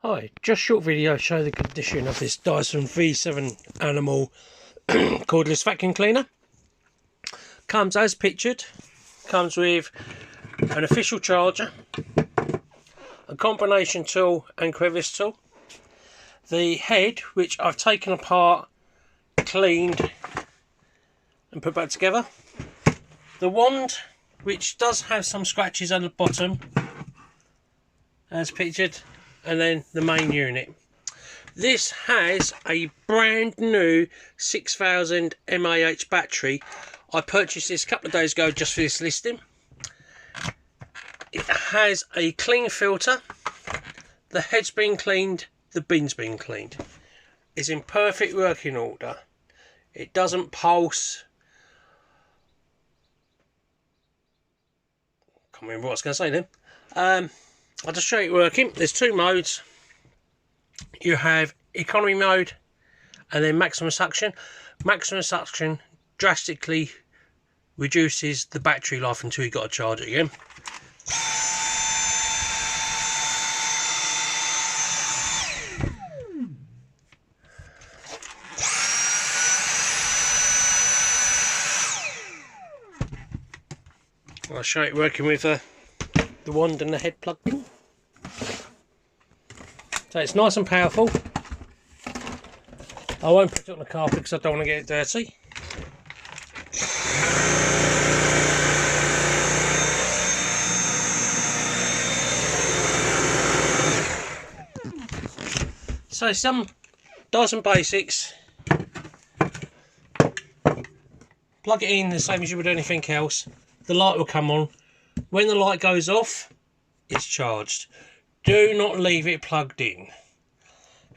Hi, just short video show the condition of this Dyson V7 Animal cordless vacuum cleaner. Comes as pictured, comes with an official charger, a combination tool and crevice tool, the head which I've taken apart, cleaned and put back together, the wand which does have some scratches at the bottom as pictured, and then the main unit. This has a brand new 6000 mAh battery. I purchased this a couple of days ago just for this listing. It has a clean filter, the head's been cleaned, the bin's been cleaned. It's in perfect working order. It doesn't pulse. Can't remember what I was going to say then. I'll just show you it working. There's two modes. You have economy mode and then maximum suction. Maximum suction drastically reduces the battery life until you've got to charge it again. I'll show it working with the wand and the head plugged in. So it's nice and powerful. I won't put it on the carpet because I don't want to get it dirty. So some Dyson basics. Plug it in the same as you would anything else. The light will come on. When the light goes off, it's charged. Do not leave it plugged in.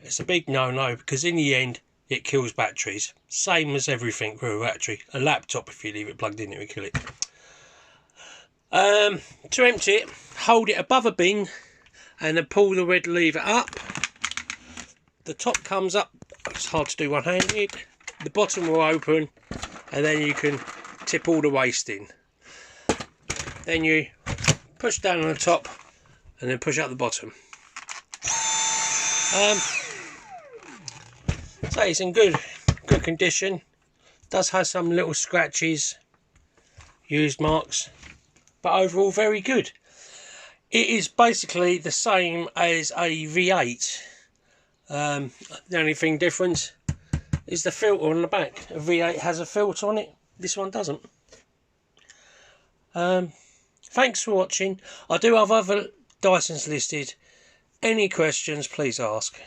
It's a big no-no because in the end it kills batteries. Same as everything with a battery. A laptop, if you leave it plugged in, it will kill it. To empty it, hold it above a bin and then pull the red lever up. The top comes up. It's hard to do one-handed. The bottom will open and then you can tip all the waste in. Then you push down on the top and then push up the bottom. So it's in good condition. Does have some little scratches, used marks, but overall very good. It is basically the same as a V8. The only thing different is the filter on the back. A V8 has a filter on it. This one doesn't. Thanks for watching. I do have other Dysons listed. Any questions, please ask.